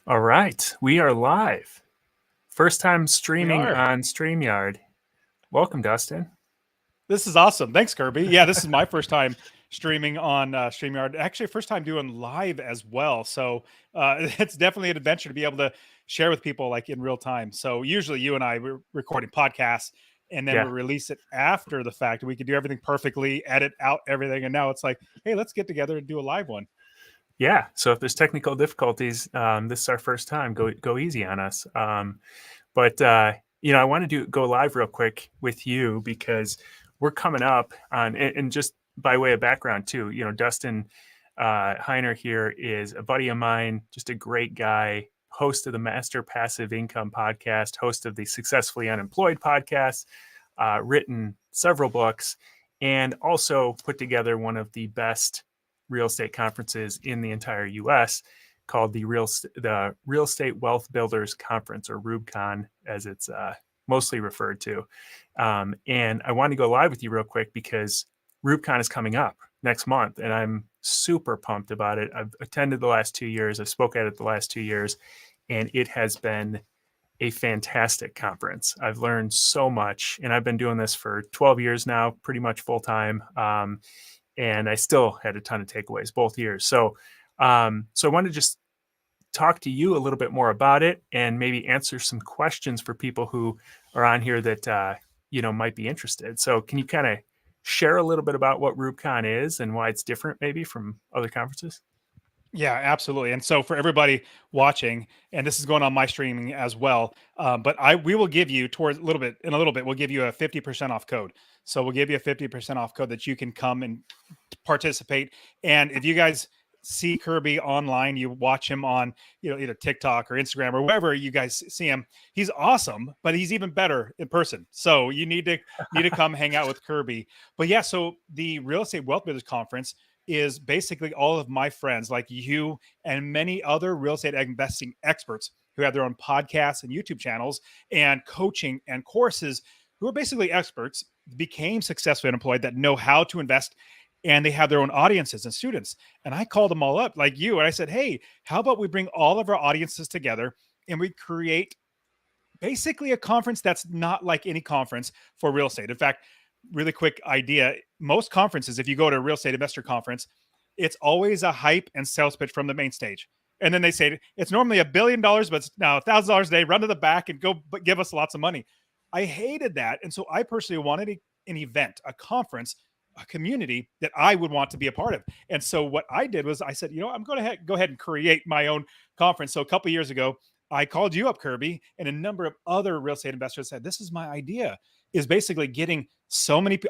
All right, we are live. First time We streaming are. on StreamYard. Welcome, Dustin. This is awesome. Thanks, Kirby. Yeah, this is my first time streaming on StreamYard. Actually, first time doing live as well. So it's definitely an adventure to be able to share with people like in real time. So usually you and I we're recording podcasts and then we Yeah, release it after the fact. We could do everything perfectly, edit out everything, and now it's like, hey, let's get together and do a live one. yeah. So if there's technical difficulties, this is our first time. Go easy on us. But I want to go live real quick with you because we're coming up on, and just by way of background too. Dustin Heiner here is a buddy of mine, just a great guy, host of the Master Passive Income podcast, host of the Successfully Unemployed podcast, written several books, and also put together one of the best real estate conferences in the entire U.S. called the Real Estate Wealth Builders Conference, or REWBCON, as it's mostly referred to. And I want to go live with you real quick because REWBCON is coming up next month, and I'm super pumped about it. I've attended the last 2 years. I've spoke at it the last 2 years, and it has been a fantastic conference. I've learned so much, and I've been doing this for 12 years now, pretty much full time. And I still had a ton of takeaways both years. So I want to just talk to you a little bit more about it and maybe answer some questions for people who are on here that might be interested. So can you kind of share a little bit about what REWBCON is and why it's different maybe from other conferences? Yeah, absolutely. And so for everybody watching, and this is going on my streaming as well, but we will give you towards a little bit in a little bit. We'll give you a 50% off code. So we'll give you a 50% off code that you can come and participate. And if you guys see Kirby online, you watch him on either TikTok or Instagram or wherever you guys see him. He's awesome, but he's even better in person. So you need to come hang out with Kirby. But yeah, so the Real Estate Wealth Builders Conference is basically all of my friends like you and many other real estate investing experts who have their own podcasts and YouTube channels and coaching and courses, who are basically experts, became successfully unemployed, that know how to invest, and they have their own audiences and students. And I called them all up like you, and I said, hey, how about we bring all of our audiences together and we create basically a conference that's not like any conference for real estate. In fact, really quick idea, most conferences, if you go to a real estate investor conference, it's always a hype and sales pitch from the main stage. And then they say it's normally $1 billion, but it's now $1,000 a day. Run to the back and go give us lots of money. I hated that. And so I personally wanted an event, a conference, a community that I would want to be a part of. And so what I did was I said, I'm going to go ahead and create my own conference. So a couple of years ago, I called you up, Kirby, and a number of other real estate investors said, this is my idea, is basically getting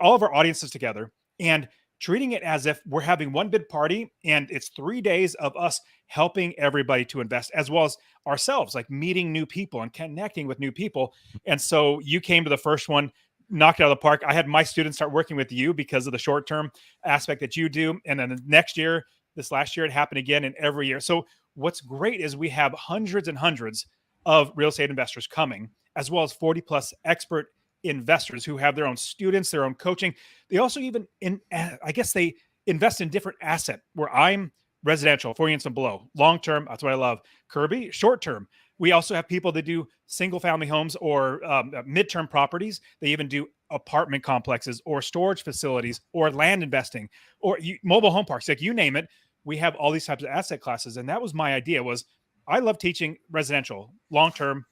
all of our audiences together and treating it as if we're having one big party, and it's 3 days of us helping everybody to invest, as well as ourselves, like meeting new people and connecting with new people. And so you came to the first one, knocked it out of the park. I had my students start working with you because of the short-term aspect that you do. And then the next year, this last year, it happened again, and every year. So what's great is we have hundreds and hundreds of real estate investors coming, as well as 40 plus expert investors who have their own students, their own coaching. They also they invest in different asset, where I'm residential, 4 units and below, long-term. That's what I love. Kirby, short-term. We also have people that do single family homes or midterm properties. They even do apartment complexes or storage facilities or land investing or mobile home parks, like you name it. We have all these types of asset classes. And that was my idea. Was I love teaching residential, long-term,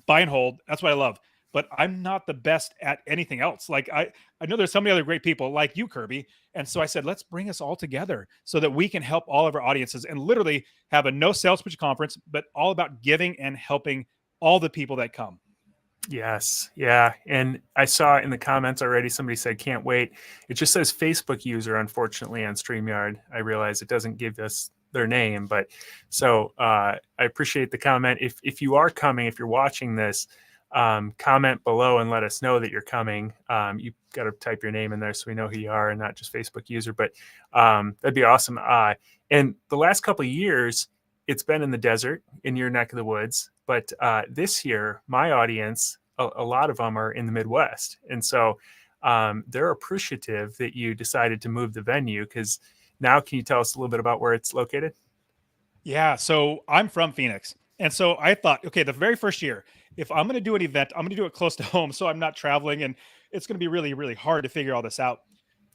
buy and hold. That's what I love. But I'm not the best at anything else. Like I know there's so many other great people like you, Kirby. And so I said, let's bring us all together so that we can help all of our audiences and literally have a no sales pitch conference, but all about giving and helping all the people that come. Yes. Yeah. And I saw in the comments already, somebody said, can't wait. It just says Facebook user, unfortunately, on StreamYard. I realize it doesn't give us their name, but so I appreciate the comment. If you are coming, if you're watching this, comment below and let us know that you're coming. You've got to type your name in there so we know who you are and not just Facebook user, but that'd be awesome. And the last couple of years, it's been in the desert in your neck of the woods. But this year, my audience, a lot of them are in the Midwest. And so they're appreciative that you decided to move the venue, because now can you tell us a little bit about where it's located? Yeah. So I'm from Phoenix. And so I thought, okay, the very first year, if I'm going to do an event, I'm going to do it close to home, so I'm not traveling, and it's going to be really, really hard to figure all this out.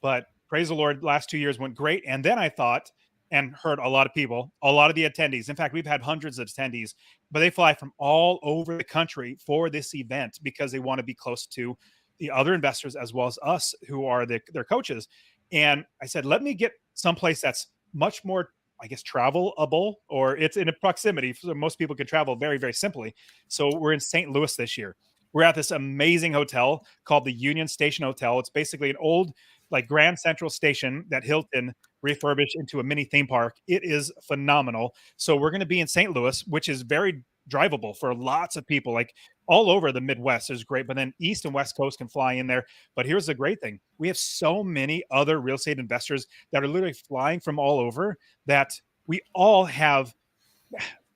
But praise the Lord, last 2 years went great. And then I thought and heard a lot of people, a lot of the attendees. In fact, we've had hundreds of attendees, but they fly from all over the country for this event because they want to be close to the other investors as well as us who are their coaches. And I said, let me get someplace that's much more, I guess, travelable, or it's in a proximity. So most people can travel very, very simply. So we're in St. Louis this year. We're at this amazing hotel called the Union Station Hotel. It's basically an old, like, Grand Central Station that Hilton refurbished into a mini theme park. It is phenomenal. So we're going to be in St. Louis, which is very drivable for lots of people, like all over the Midwest is great, but then East and West Coast can fly in there. But here's the great thing. We have so many other real estate investors that are literally flying from all over that we all have.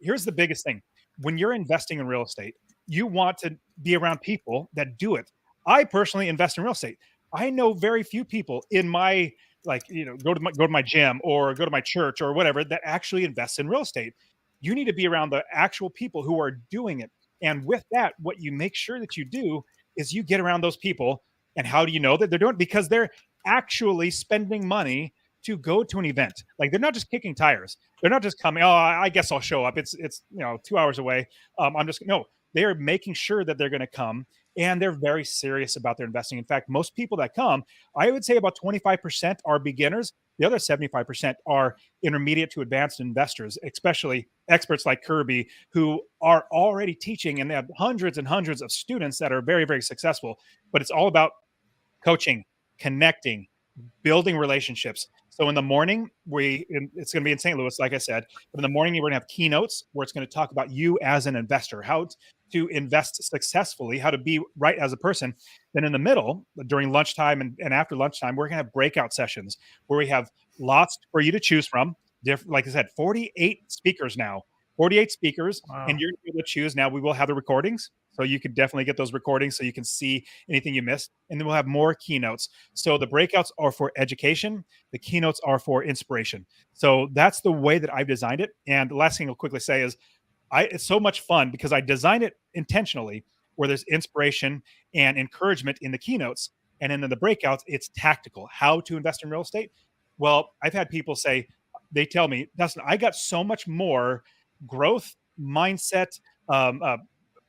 Here's the biggest thing. When you're investing in real estate, you want to be around people that do it. I personally invest in real estate. I know very few people in my, like, go to my gym or go to my church or whatever that actually invests in real estate. You need to be around the actual people who are doing it. And with that, what you make sure that you do is you get around those people. And how do you know that they're doing it? Because they're actually spending money to go to an event. Like, they're not just kicking tires. They're not just coming, oh, I guess I'll show up. It's 2 hours away. I'm just no. They are making sure that they're going to come, and they're very serious about their investing. In fact, most people that come, I would say about 25% are beginners. The other 75% are intermediate to advanced investors, especially experts like Kirby, who are already teaching, and they have hundreds and hundreds of students that are very, very successful. But it's all about coaching, connecting, building relationships. So in the morning, it's going to be in St. Louis, like I said. But in the morning, we're going to have keynotes where it's going to talk about you as an investor, how to invest successfully, how to be right as a person. Then in the middle, during lunchtime and after lunchtime, we're going to have breakout sessions where we have lots for you to choose from. Like I said, 48 speakers now, 48 speakers, Wow. and you're able to choose. Now we will have the recordings, so you can definitely get those recordings so you can see anything you missed. And then we'll have more keynotes. So the breakouts are for education. The keynotes are for inspiration. So that's the way that I've designed it. And the last thing I'll quickly say is it's so much fun because I designed it intentionally where there's inspiration and encouragement in the keynotes. And then in the breakouts, it's tactical, how to invest in real estate. Well, I've had people say, they tell me, Dustin, I got so much more growth, mindset,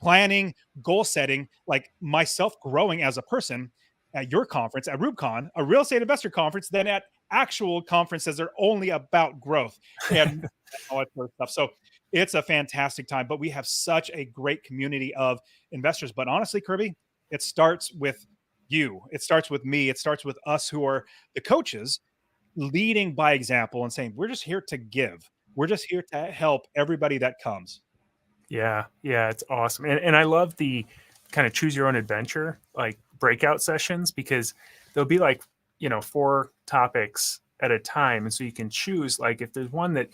planning, goal setting, like myself growing as a person at your conference, at REWBCON, a real estate investor conference, than at actual conferences that are only about growth and all that sort of stuff. So it's a fantastic time, but we have such a great community of investors. But honestly, Kirby, it starts with you. It starts with me. It starts with us who are the coaches, leading by example and saying, we're just here to give. We're just here to help everybody that comes. Yeah, it's awesome. And I love the kind of choose your own adventure, like breakout sessions, because there'll be like, 4 topics at a time. And so you can choose, like, if there's one that,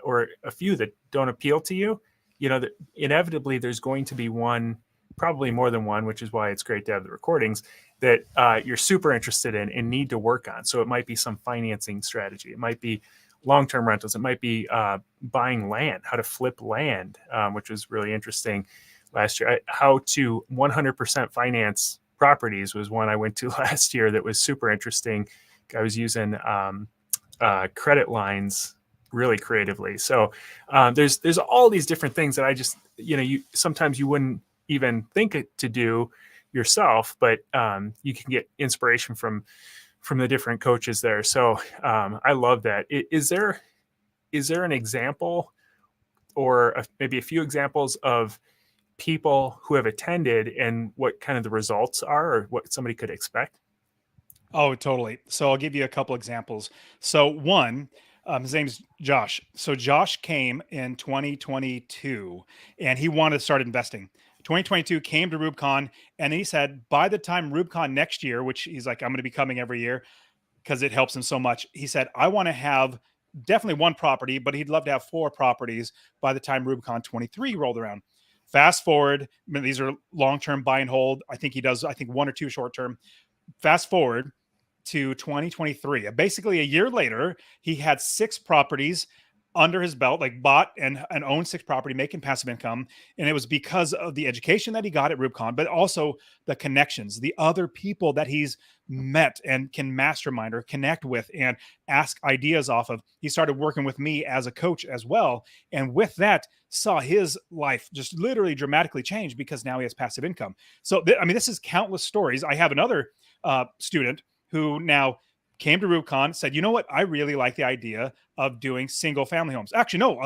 or a few that don't appeal to you, that inevitably there's going to be one, probably more than one, which is why it's great to have the recordings that you're super interested in and need to work on. So it might be some financing strategy. It might be long-term rentals. It might be buying land, how to flip land, which was really interesting last year. How to 100% finance properties was one I went to last year that was super interesting. I was using credit lines really creatively. So there's all these different things that I just, sometimes you wouldn't even think to do yourself, but you can get inspiration from the different coaches there. So I love that. Is there an example or maybe a few examples of people who have attended and what kind of the results are or what somebody could expect? Oh, totally. So I'll give you a couple examples. So one, his name's Josh. So Josh came in 2022 and he wanted to start investing. 2022 came to REWBCON and he said, by the time REWBCON next year, which he's like, I'm going to be coming every year because it helps him so much. He said, I want to have definitely one property, but he'd love to have 4 properties by the time REWBCON 23 rolled around. Fast forward, I mean, these are long-term buy and hold. I think he does, 1 or 2 short-term. Fast forward to 2023. Basically, a year later, he had 6 properties under his belt, like bought and owned 6 property, making passive income. And it was because of the education that he got at REWBCON, but also the connections, the other people that he's met and can mastermind or connect with and ask ideas off of. He started working with me as a coach as well. And with that, saw his life just literally dramatically change because now he has passive income. So, I mean, this is countless stories. I have another student who now came to REWBCON, said, you know what? I really like the idea of doing single family homes. Actually, no,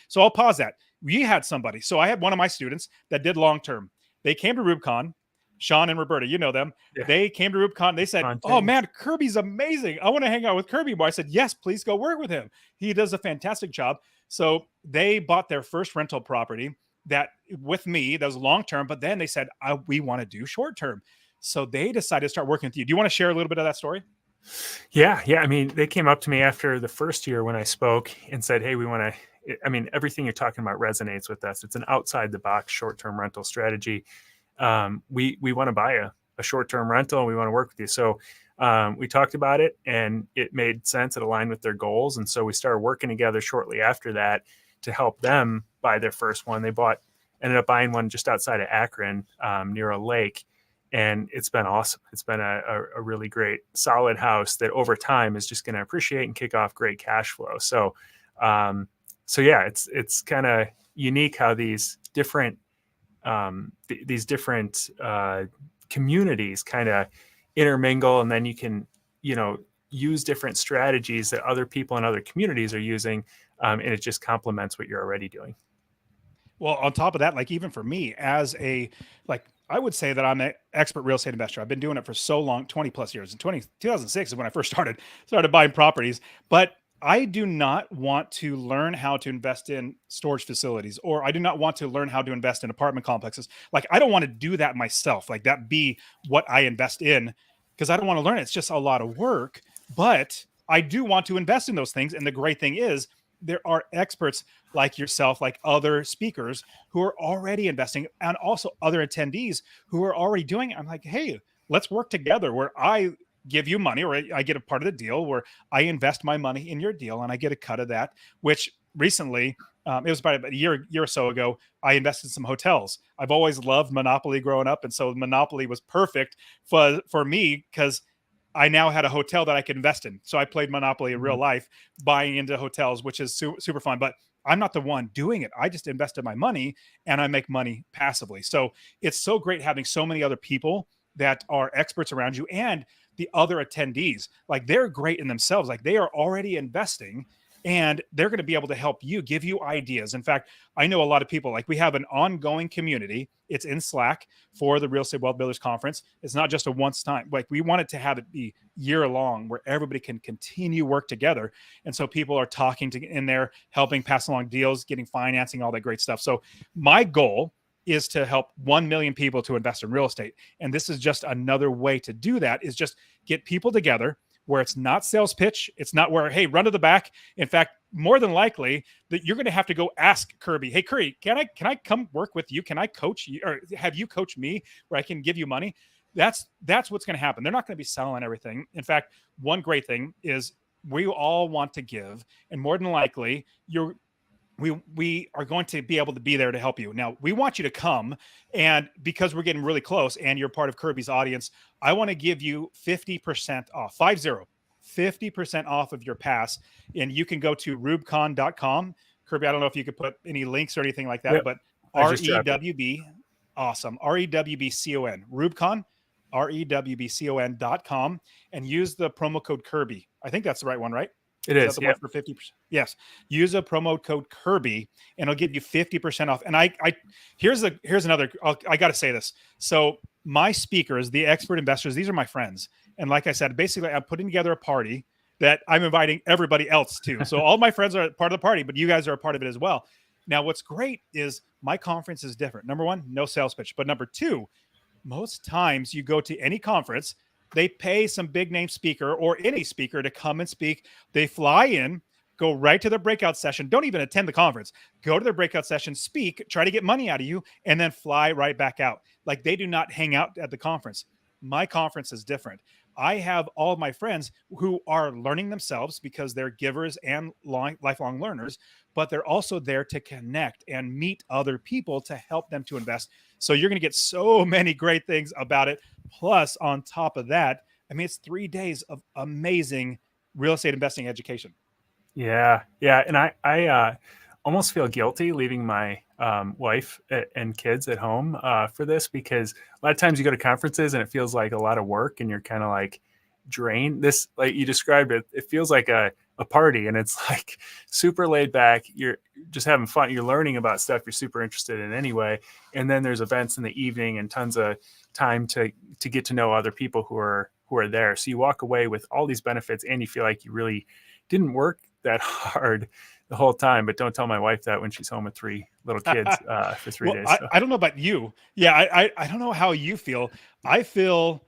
so I'll pause that. We had somebody. So I had one of my students that did long-term. They came to REWBCON, Sean and Roberta, you know them. Yeah. They came to REWBCON. They said, oh man, Kirby's amazing. I want to hang out with Kirby more. I said, yes, please go work with him. He does a fantastic job. So they bought their first rental property that with me, that was long-term, but then they said, we want to do short-term. So they decided to start working with you. Do you want to share a little bit of that story? Yeah. I mean, they came up to me after the first year when I spoke and said, hey, we want to, I mean, everything you're talking about resonates with us. It's an outside the box short-term rental strategy. We want to buy a short-term rental and we want to work with you. So we talked about it and it made sense. It aligned with their goals. And so we started working together shortly after that to help them buy their first one. They ended up buying one just outside of Akron, near a lake. And it's been awesome. It's been a really great, solid house that over time is just going to appreciate and kick off great cash flow. So, yeah, it's kind of unique how these different communities kind of intermingle, and then you can, use different strategies that other people in other communities are using, and it just complements what you're already doing. Well, on top of that, like even for me I would say that I'm an expert real estate investor. I've been doing it for so long, 20 plus years. In 2006 is when I first started buying properties. But I do not want to learn how to invest in storage facilities, or I do not want to learn how to invest in apartment complexes. Like, I don't want to do that myself. Like, that be what I invest in, because I don't want to learn it. It's just a lot of work. But I do want to invest in those things. And the great thing is, there are experts like yourself, like other speakers who are already investing, and also other attendees who are already doing it. I'm like, hey, let's work together where I give you money, or I get a part of the deal, where I invest my money in your deal and I get a cut of that. Which recently, it was about a year or so ago, I invested in some hotels. I've always loved Monopoly growing up. And so Monopoly was perfect for me, because I now had a hotel that I could invest in. So I played Monopoly in real life, buying into hotels, which is super fun. But I'm not the one doing it. I just invested my money and I make money passively. So it's so great having so many other people that are experts around you, and the other attendees. Like, they're great in themselves. Like, they are already investing, and they're going to be able to help you, give you ideas. In fact, I know a lot of people, like, we have an ongoing community. It's in Slack for the Real Estate Wealth Builders Conference. It's not just a once time. Like, we wanted to have it be year long, where everybody can continue work together. And so people are talking in there, helping pass along deals, getting financing, all that great stuff. So my goal is to help 1 million people to invest in real estate. And this is just another way to do that, is just get people together where it's not sales pitch. It's not where, hey, run to the back. In fact, more than likely that you're going to have to go ask Kirby, hey, Kirby, can I come work with you? Can I coach you, or have you coach me where I can give you money? That's what's going to happen. They're not going to be selling everything. In fact, one great thing is we all want to give, and more than likely we are going to be able to be there to help you. Now, we want you to come, and because we're getting really close and you're part of Kirby's audience, I want to give you 50% off, 50% off of your pass. And you can go to REWBCON.com. Kirby, I don't know if you could put any links or anything like that, yep. But REWB, awesome. REWBCON, REWBCON, REWBCON.com, and use the promo code Kirby. I think that's the right one, right? It is. Yeah. For 50%. Yes. Use a promo code Kirby and it'll give you 50% off. And here's another, I got to say this. So my speakers, the expert investors, these are my friends. And like I said, basically I'm putting together a party that I'm inviting everybody else to. So all my friends are part of the party, but you guys are a part of it as well. Now, what's great is my conference is different. Number one, no sales pitch. But number two, most times you go to any conference, they pay some big name speaker or any speaker to come and speak. They fly in, go right to their breakout session. Don't even attend the conference. Go to their breakout session, speak, try to get money out of you, and then fly right back out. Like, they do not hang out at the conference. My conference is different. I have all of my friends who are learning themselves because they're givers and lifelong learners, but they're also there to connect and meet other people to help them to invest. So you're going to get so many great things about it. Plus, on top of that, I mean, it's 3 days of amazing real estate investing education. Yeah, yeah, and I almost feel guilty leaving my wife and kids at home for this, because a lot of times you go to conferences and it feels like a lot of work and you're kind of like drained. This, like you described it, it feels like a party, and it's like super laid back. You're just having fun. You're learning about stuff you're super interested in anyway, and then there's events in the evening and tons of time to get to know other people who are there. So you walk away with all these benefits, and you feel like you really didn't work that hard the whole time. But don't tell my wife that when she's home with three little kids for 3 days. Well, So I don't know about you. Yeah, I don't know how you feel. I feel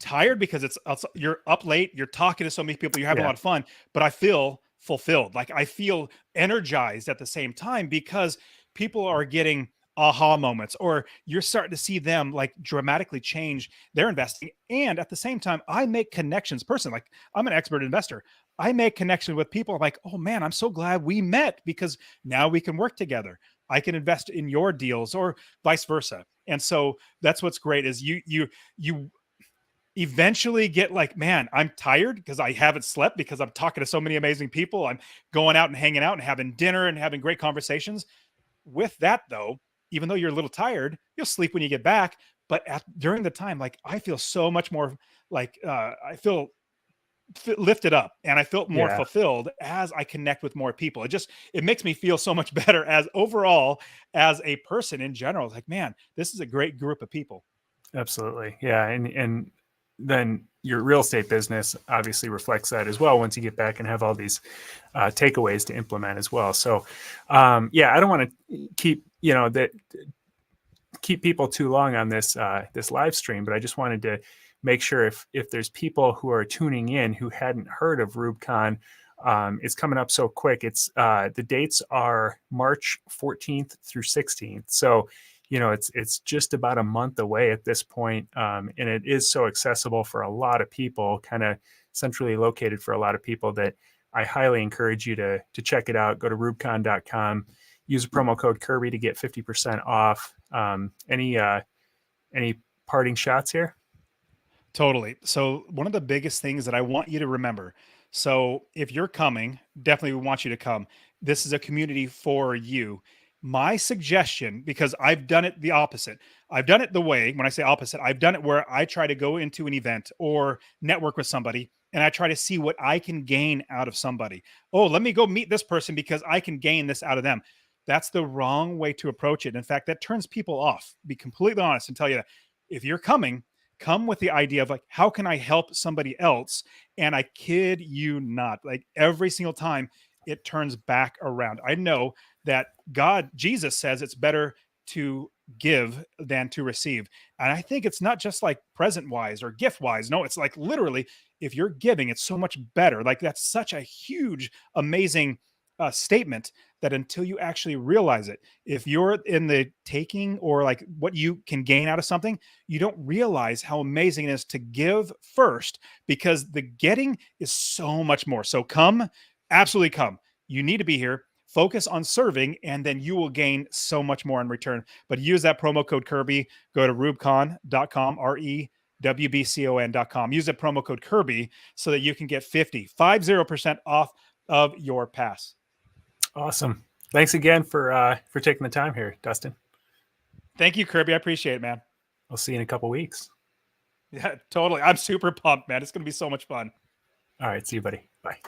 tired because you're up late, you're talking to so many people, you're having a yeah, lot of fun, but I feel fulfilled. Like I feel energized at the same time because people are getting aha moments, or you're starting to see them like dramatically change their investing. And at the same time, I make connections personally. Like I'm an expert investor. I make connection with people. I'm like, oh man, I'm so glad we met because now we can work together. I can invest in your deals or vice versa. And so that's what's great is you eventually get like, man, I'm tired because I haven't slept because I'm talking to so many amazing people. I'm going out and hanging out and having dinner and having great conversations. With that, though, even though you're a little tired, you'll sleep when you get back. But during the time, like I feel so much more like I feel lifted up and I felt more yeah, fulfilled as I connect with more people. It makes me feel so much better as overall as a person in general. Like, man, this is a great group of people. absolutely. Yeah, and then your real estate business obviously reflects that as well once you get back and have all these takeaways to implement as well. So yeah, I don't want to keep that keep people too long on this live stream, but I just wanted to make sure if there's people who are tuning in who hadn't heard of REWBCON, it's coming up so quick. It's the dates are March 14th through 16th, so it's just about a month away at this point, and it is so accessible for a lot of people, kind of centrally located for a lot of people, that I highly encourage you to check it out. Go to rubcon.com. Use a promo code Kirby to get 50% off. Any parting shots here? Totally. So, one of the biggest things that I want you to remember, so if you're coming, definitely we want you to come. This is a community for you. My suggestion, because I've done it the opposite. I've done it the way, when I say opposite, I've done it where I try to go into an event or network with somebody and I try to see what I can gain out of somebody. Oh, let me go meet this person because I can gain this out of them. That's the wrong way to approach it. In fact, that turns people off. Be completely honest and tell you that if you're coming, come with the idea of like, how can I help somebody else? And I kid you not, like every single time it turns back around. I know that Jesus says it's better to give than to receive. And I think it's not just like present wise or gift wise. No, it's like literally, if you're giving, it's so much better. Like that's such a huge, amazing statement that until you actually realize it, if you're in the taking or like what you can gain out of something, you don't realize how amazing it is to give first because the getting is so much more. So come, absolutely come. You need to be here. Focus on serving, and then you will gain so much more in return. But use that promo code Kirby. Go to rewbcon.com, REWBCON.com. Use that promo code Kirby so that you can get 50% off of your pass. Awesome. Thanks again for taking the time here, Dustin. Thank you, Kirby. I appreciate it, man. I'll see you in a couple weeks. Yeah, totally. I'm super pumped, man. It's going to be so much fun. All right. See you, buddy. Bye.